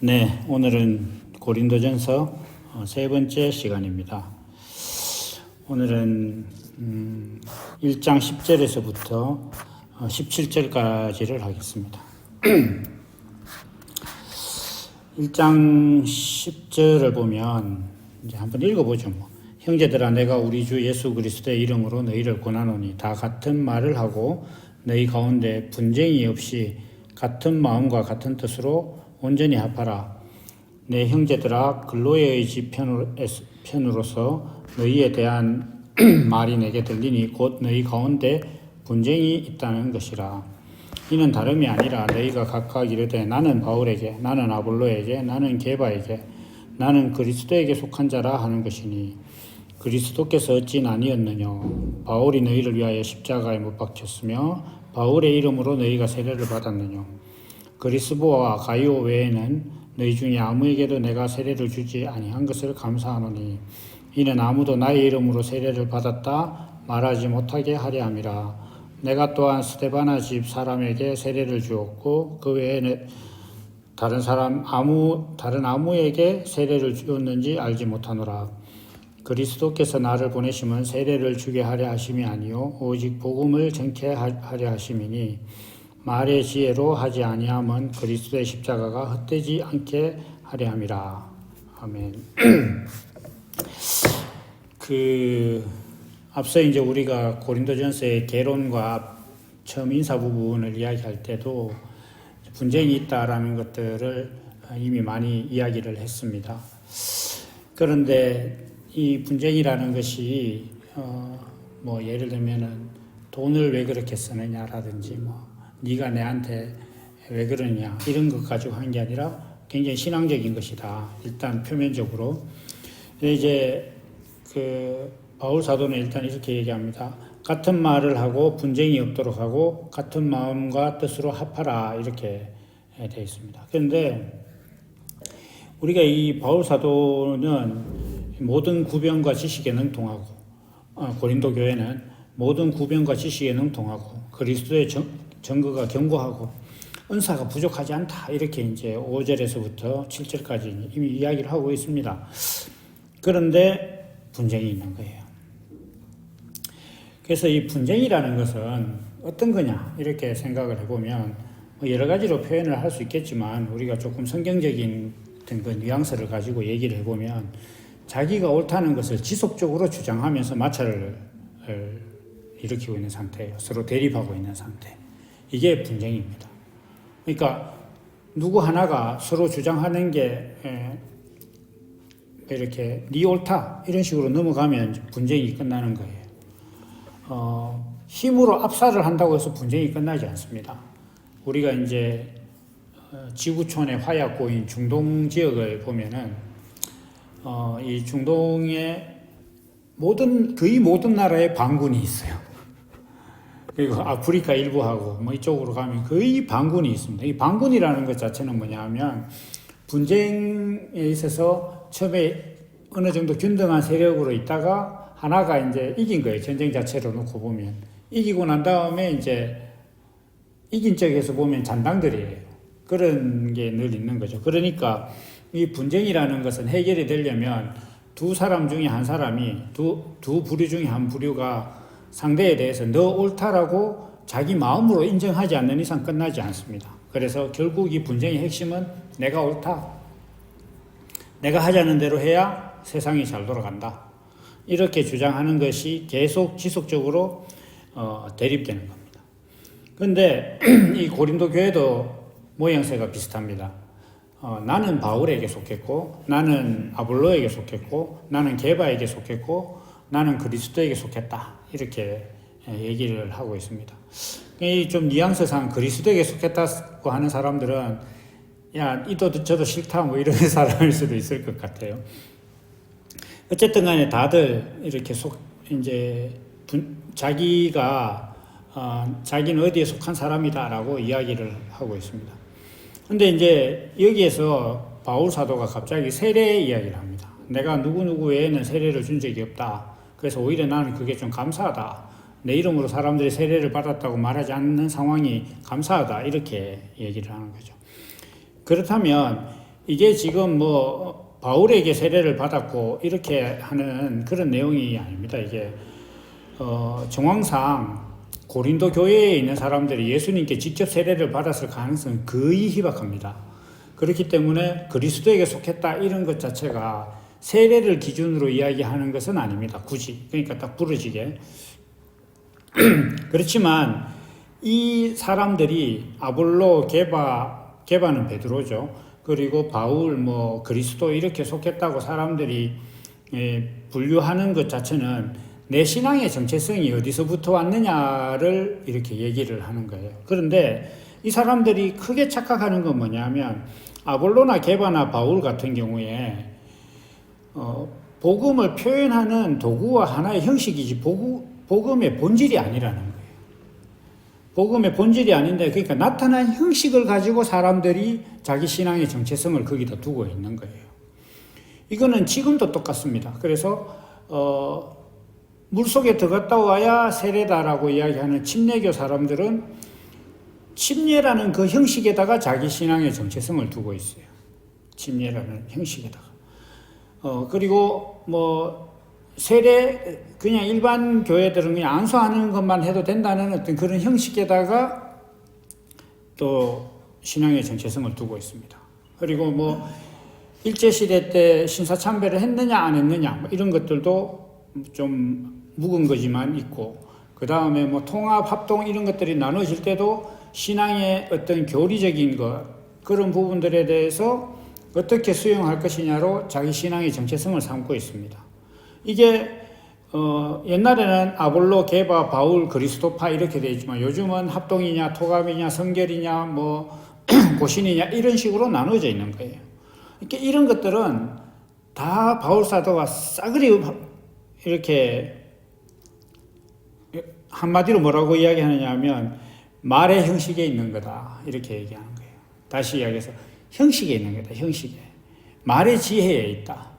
네, 오늘은 고린도전서 세 번째 시간입니다. 오늘은 1장 10절에서부터 17절까지를 하겠습니다. 1장 10절을 보면 이제 한번 읽어보죠. 형제들아, 내가 우리 주 예수 그리스도의 이름으로 너희를 권하노니 다 같은 말을 하고 너희 가운데 분쟁이 없이 같은 마음과 같은 뜻으로 온전히 합하라. 내 형제들아, 근로의 의지 편으로서 너희에 대한 말이 내게 들리니 곧 너희 가운데 분쟁이 있다는 것이라. 이는 다름이 아니라 너희가 각각 이르되 나는 바울에게, 나는 아볼로에게, 나는 게바에게, 나는 그리스도에게 속한 자라 하는 것이니 그리스도께서 어찌 아니었느냐. 바울이 너희를 위하여 십자가에 못 박혔으며 바울의 이름으로 너희가 세례를 받았느냐. 그리스보와 가이오 외에는 너희 중에 아무에게도 내가 세례를 주지 아니한 것을 감사하노니 이는 아무도 나의 이름으로 세례를 받았다 말하지 못하게 하려 함이라. 내가 또한 스데바나 집 사람에게 세례를 주었고 그 외에 다른 아무에게 세례를 주었는지 알지 못하노라. 그리스도께서 나를 보내심은 세례를 주게 하려 하심이 아니요 오직 복음을 전케 하려 하심이니 말의 지혜로 하지 아니함은 그리스도의 십자가가 헛되지 않게 하려 함이라. 아멘. 앞서 이제 우리가 고린도전서의 개론과 처음 인사 부분을 이야기할 때도 분쟁이 있다라는 것들을 이미 많이 이야기를 했습니다. 그런데 이 분쟁이라는 것이 예를 들면은 돈을 왜 그렇게 쓰느냐라든지 네가 내한테 왜 그러냐 이런 것 가지고 한 게 아니라 굉장히 신앙적인 것이다. 일단 표면적으로. 이제 바울 사도는 일단 이렇게 얘기합니다. 같은 말을 하고 분쟁이 없도록 하고 같은 마음과 뜻으로 합하라 이렇게 되어 있습니다. 그런데 우리가 이 바울 사도는 모든 구변과 지식에 능통하고 고린도 교회는 모든 구변과 지식에 능통하고 그리스도의 증거가 견고하고 은사가 부족하지 않다. 이렇게 이제 5절에서부터 7절까지 이미 이야기를 하고 있습니다. 그런데 분쟁이 있는 거예요. 그래서 이 분쟁이라는 것은 어떤 거냐 이렇게 생각을 해보면 여러 가지로 표현을 할 수 있겠지만 우리가 조금 성경적인 어떤 그 뉘앙스를 가지고 얘기를 해보면 자기가 옳다는 것을 지속적으로 주장하면서 마찰을 일으키고 있는 상태예요. 서로 대립하고 있는 상태. 이게 분쟁입니다. 그러니까 누구 하나가 서로 주장하는 게 이렇게 네 옳다 이런 식으로 넘어가면 분쟁이 끝나는 거예요. 힘으로 압살을 한다고 해서 분쟁이 끝나지 않습니다. 우리가 이제 지구촌의 화약고인 중동 지역을 보면은 이 중동의 거의 모든 나라에 반군이 있어요. 그리고 아프리카 일부하고 이쪽으로 가면 거의 반군이 있습니다. 이 반군이라는 것 자체는 뭐냐 하면 분쟁에 있어서 처음에 어느 정도 균등한 세력으로 있다가 하나가 이제 이긴 거예요. 전쟁 자체로 놓고 보면. 이기고 난 다음에 이제 이긴 쪽에서 보면 잔당들이에요. 그런 게 늘 있는 거죠. 그러니까 이 분쟁이라는 것은 해결이 되려면 두 사람 중에 한 사람이 두 부류 중에 한 부류가 상대에 대해서 너 옳다라고 자기 마음으로 인정하지 않는 이상 끝나지 않습니다. 그래서 결국 이 분쟁의 핵심은 내가 옳다. 내가 하자는 대로 해야 세상이 잘 돌아간다. 이렇게 주장하는 것이 계속 지속적으로 대립되는 겁니다. 그런데 이 고린도 교회도 모양새가 비슷합니다. 나는 바울에게 속했고 나는 아볼로에게 속했고 나는 게바에게 속했고 나는 그리스도에게 속했다. 이렇게 얘기를 하고 있습니다. 좀 뉘앙스상 그리스도에게 속했다고 하는 사람들은 야, 이도 저도 싫다 이런 사람일 수도 있을 것 같아요. 어쨌든 간에 다들 이렇게 자기는 어디에 속한 사람이다라고 이야기를 하고 있습니다. 근데 이제 여기에서 바울 사도가 갑자기 세례 이야기를 합니다. 내가 누구누구 외에는 세례를 준 적이 없다. 그래서 오히려 나는 그게 좀 감사하다. 내 이름으로 사람들이 세례를 받았다고 말하지 않는 상황이 감사하다. 이렇게 얘기를 하는 거죠. 그렇다면 이게 지금 뭐 바울에게 세례를 받았고 이렇게 하는 그런 내용이 아닙니다. 이게 정황상 고린도 교회에 있는 사람들이 예수님께 직접 세례를 받았을 가능성은 거의 희박합니다. 그렇기 때문에 그리스도에게 속했다 이런 것 자체가 세례를 기준으로 이야기하는 것은 아닙니다. 굳이. 그러니까 딱 부러지게. 그렇지만 이 사람들이 아볼로, 게바는 베드로죠. 그리고 바울, 뭐 그리스도 이렇게 속했다고 사람들이 분류하는 것 자체는 내 신앙의 정체성이 어디서부터 왔느냐를 이렇게 얘기를 하는 거예요. 그런데 이 사람들이 크게 착각하는 건 뭐냐면 아볼로나 게바나 바울 같은 경우에 복음을 표현하는 도구와 하나의 형식이지 복음의 본질이 아니라는 거예요. 복음의 본질이 아닌데 그러니까 나타난 형식을 가지고 사람들이 자기 신앙의 정체성을 거기다 두고 있는 거예요. 이거는 지금도 똑같습니다. 그래서 물속에 들어갔다 와야 세례다라고 이야기하는 침례교 사람들은 침례라는 그 형식에다가 자기 신앙의 정체성을 두고 있어요. 침례라는 형식에다가. 그리고 뭐 세례 그냥 일반 교회들은 그냥 안수하는 것만 해도 된다는 어떤 그런 형식에다가 또 신앙의 정체성을 두고 있습니다. 그리고 뭐 일제시대 때 신사참배를 했느냐 안 했느냐 뭐 이런 것들도 좀 묵은 거지만 있고, 그 다음에 뭐 통합, 합동 이런 것들이 나눠질 때도 신앙의 어떤 교리적인 것, 그런 부분들에 대해서 어떻게 수용할 것이냐로 자기 신앙의 정체성을 삼고 있습니다. 이게 옛날에는 아볼로, 게바, 바울, 그리스도파 이렇게 되어 있지만 요즘은 합동이냐, 토갑이냐, 성결이냐, 뭐 고신이냐 이런 식으로 나눠져 있는 거예요. 이런 것들은 다 바울 사도가 싸그리 이렇게 한마디로 뭐라고 이야기하느냐 하면 말의 형식에 있는 거다 이렇게 얘기하는 거예요. 다시 이야기해서 형식에 있는 거다. 형식에. 말의 지혜에 있다.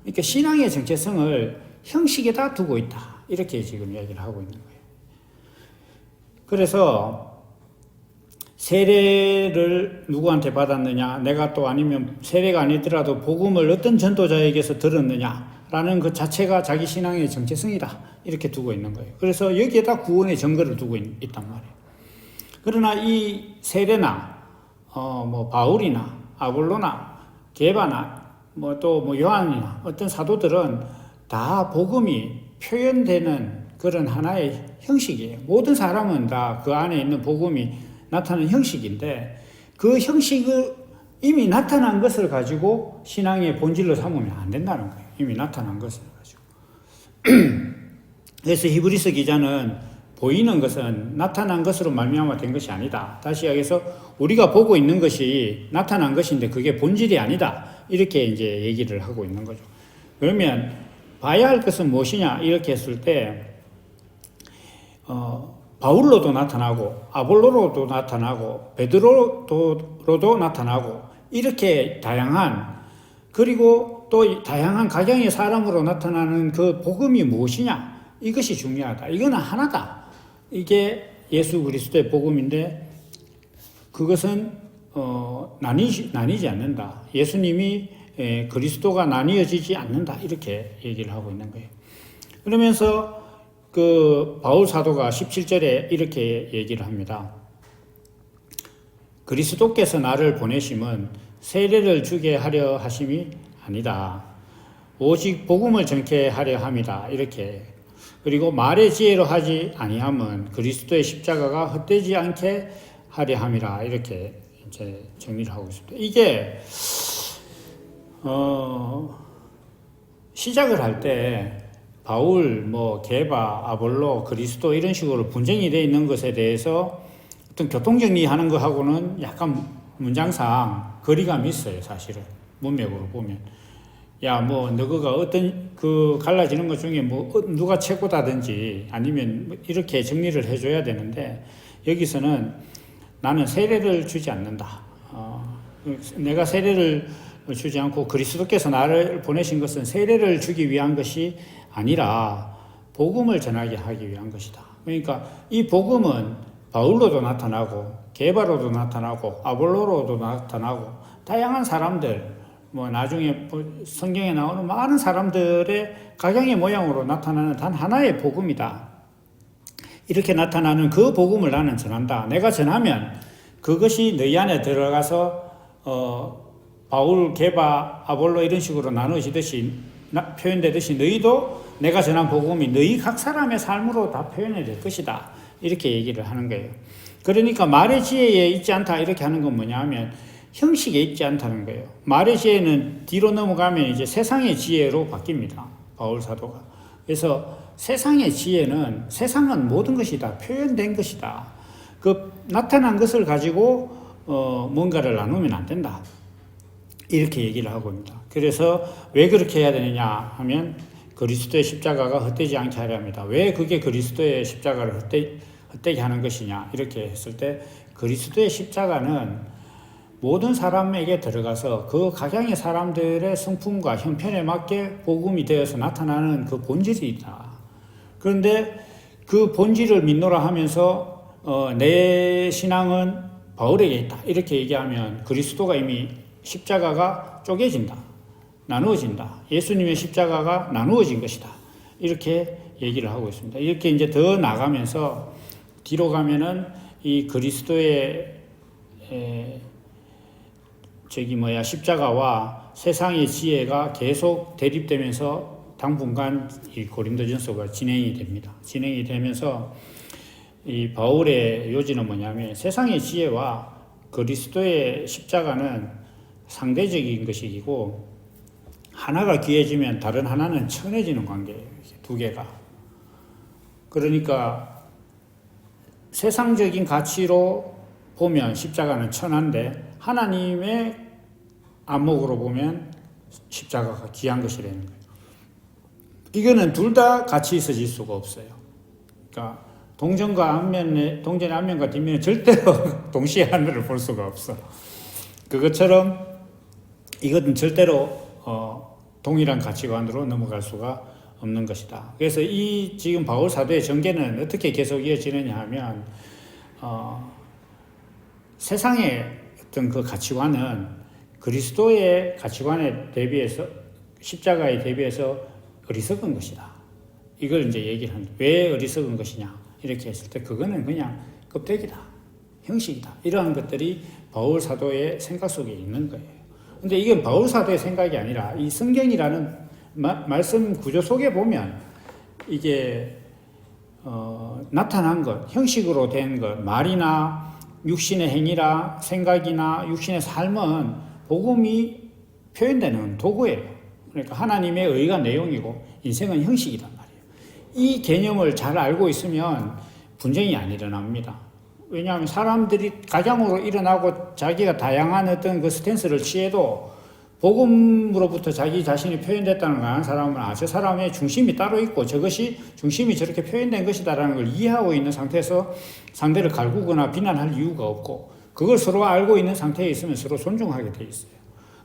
그러니까 신앙의 정체성을 형식에다 두고 있다. 이렇게 지금 이야기를 하고 있는 거예요. 그래서 세례를 누구한테 받았느냐, 내가 또 아니면 세례가 아니더라도 복음을 어떤 전도자에게서 들었느냐라는 그 자체가 자기 신앙의 정체성이다. 이렇게 두고 있는 거예요. 그래서 여기에다 구원의 증거를 두고 있단 말이에요. 그러나 이 세례나 뭐 바울이나 아볼로나 게바나 뭐 또 뭐 요한이나 어떤 사도들은 다 복음이 표현되는 그런 하나의 형식이에요. 모든 사람은 다 그 안에 있는 복음이 나타나는 형식인데 그 형식을 이미 나타난 것을 가지고 신앙의 본질로 삼으면 안 된다는 거예요. 이미 나타난 것을 가지고. 그래서 히브리서 기자는 보이는 것은 나타난 것으로 말미암아 된 것이 아니다. 다시 이야기해서 우리가 보고 있는 것이 나타난 것인데 그게 본질이 아니다. 이렇게 이제 얘기를 하고 있는 거죠. 그러면 봐야 할 것은 무엇이냐 이렇게 했을 때 바울로도 나타나고 아볼로로도 나타나고 베드로로도 나타나고 이렇게 다양한, 그리고 또 다양한 각양의 사람으로 나타나는 그 복음이 무엇이냐 이것이 중요하다. 이거는 하나다. 이게 예수 그리스도의 복음인데 그것은 나뉘지 않는다. 예수님이 그리스도가 나뉘어지지 않는다. 이렇게 얘기를 하고 있는 거예요. 그러면서 그 바울 사도가 17절에 이렇게 얘기를 합니다. 그리스도께서 나를 보내심은 세례를 주게 하려 하심이 아니다. 오직 복음을 전케 하려 함이다. 이렇게. 그리고 말의 지혜로 하지 아니함은 그리스도의 십자가가 헛되지 않게 하려 함이라. 이렇게 이제 정리를 하고 있습니다. 이게 시작을 할 때 바울, 뭐 게바, 아볼로, 그리스도 이런 식으로 분쟁이 되어 있는 것에 대해서 어떤 교통정리하는 것하고는 약간 문장상 거리감이 있어요. 사실은 문맥으로 보면. 야, 뭐 너가 어떤 그 갈라지는 것 중에 뭐 누가 최고다든지 아니면 뭐 이렇게 정리를 해줘야 되는데 여기서는 나는 세례를 주지 않는다. 내가 세례를 주지 않고 그리스도께서 나를 보내신 것은 세례를 주기 위한 것이 아니라 복음을 전하게 하기 위한 것이다. 그러니까 이 복음은 바울로도 나타나고 게바로도 나타나고 아볼로로도 나타나고 다양한 사람들, 뭐 나중에 성경에 나오는 많은 사람들의 각양의 모양으로 나타나는 단 하나의 복음이다. 이렇게 나타나는 그 복음을 나는 전한다. 내가 전하면 그것이 너희 안에 들어가서 바울, 게바, 아볼로 이런 식으로 나누어지듯이 표현되듯이 너희도 내가 전한 복음이 너희 각 사람의 삶으로 다 표현이 될 것이다. 이렇게 얘기를 하는 거예요. 그러니까 말의 지혜에 있지 않다 이렇게 하는 건 뭐냐 하면 형식에 있지 않다는 거예요. 말의 지혜는 뒤로 넘어가면 이제 세상의 지혜로 바뀝니다. 바울 사도가. 그래서 세상의 지혜는 세상은 모든 것이 다 표현된 것이다. 그 나타난 것을 가지고 뭔가를 나누면 안 된다. 이렇게 얘기를 하고 있습니다. 그래서 왜 그렇게 해야 되느냐 하면 그리스도의 십자가가 헛되지 않게 하려 합니다. 왜 그게 그리스도의 십자가를 헛되게 하는 것이냐 이렇게 했을 때 그리스도의 십자가는 모든 사람에게 들어가서 그 각양의 사람들의 성품과 형편에 맞게 복음이 되어서 나타나는 그 본질이 있다. 그런데 그 본질을 믿노라 하면서 내 신앙은 바울에게 있다. 이렇게 얘기하면 그리스도가 이미 십자가가 쪼개진다. 나누어진다. 예수님의 십자가가 나누어진 것이다. 이렇게 얘기를 하고 있습니다. 이렇게 이제 더 나가면서 뒤로 가면은 이 그리스도의 십자가와 세상의 지혜가 계속 대립되면서 당분간 이 고린도전서가 진행이 됩니다. 진행이 되면서 이 바울의 요지는 뭐냐면 세상의 지혜와 그리스도의 십자가는 상대적인 것이고 하나가 귀해지면 다른 하나는 천해지는 관계예요. 두 개가. 그러니까 세상적인 가치로 보면 십자가는 천한데 하나님의 안목으로 보면 십자가가 귀한 것이라는 거예요. 이거는 둘 다 같이 있어질 수가 없어요. 그러니까 동전의 앞면과 뒷면은 절대로 동시에 하늘을 볼 수가 없어. 그것처럼 이것은 절대로 동일한 가치관으로 넘어갈 수가 없는 것이다. 그래서 이 지금 바울 사도의 전개는 어떻게 계속 이어지느냐 하면 세상의 어떤 그 가치관은 그리스도의 가치관에 대비해서 십자가에 대비해서 어리석은 것이다. 이걸 이제 얘기를 합니다. 왜 어리석은 것이냐 이렇게 했을 때 그거는 그냥 껍데기다, 형식이다. 이러한 것들이 바울 사도의 생각 속에 있는 거예요. 근데 이건 바울 사도의 생각이 아니라 이 성경이라는 말씀 구조 속에 보면 이게 나타난 것, 형식으로 된 것, 말이나 육신의 행위라 생각이나 육신의 삶은 복음이 표현되는 도구예요. 그러니까 하나님의 의가 내용이고 인생은 형식이란 말이에요. 이 개념을 잘 알고 있으면 분쟁이 안 일어납니다. 왜냐하면 사람들이 가장으로 일어나고 자기가 다양한 어떤 그 스탠스를 취해도 복음으로부터 자기 자신이 표현됐다는 걸 아는 사람은 저 사람의 중심이 따로 있고 저것이 중심이 저렇게 표현된 것이다라는 걸 이해하고 있는 상태에서 상대를 갈구거나 비난할 이유가 없고 그걸 서로 알고 있는 상태에 있으면 서로 존중하게 돼 있어요.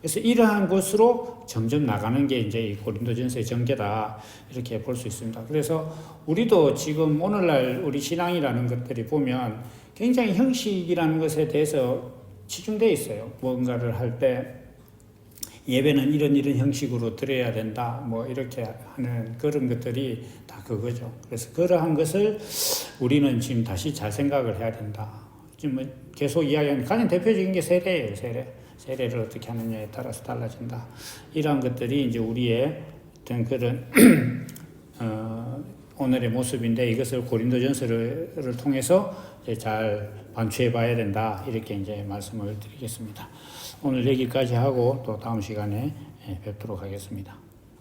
그래서 이러한 것으로 점점 나가는 게 이제 이 고린도전서의 전개다 이렇게 볼 수 있습니다. 그래서 우리도 지금 오늘날 우리 신앙이라는 것들이 보면 굉장히 형식이라는 것에 대해서 치중되어 있어요. 뭔가를 할 때 예배는 이런 형식으로 드려야 된다. 뭐 이렇게 하는 그런 것들이 다 그거죠. 그래서 그러한 것을 우리는 지금 다시 잘 생각을 해야 된다. 지금 뭐 계속 이야기하는 가장 대표적인 게 세례예요. 세례를 어떻게 하느냐에 따라서 달라진다. 이러한 것들이 이제 우리의 어떤 그런 오늘의 모습인데 이것을 고린도전서를 통해서 이제 잘 반추해 봐야 된다. 이렇게 이제 말씀을 드리겠습니다. 오늘 여기까지 하고 또 다음 시간에 뵙도록 하겠습니다.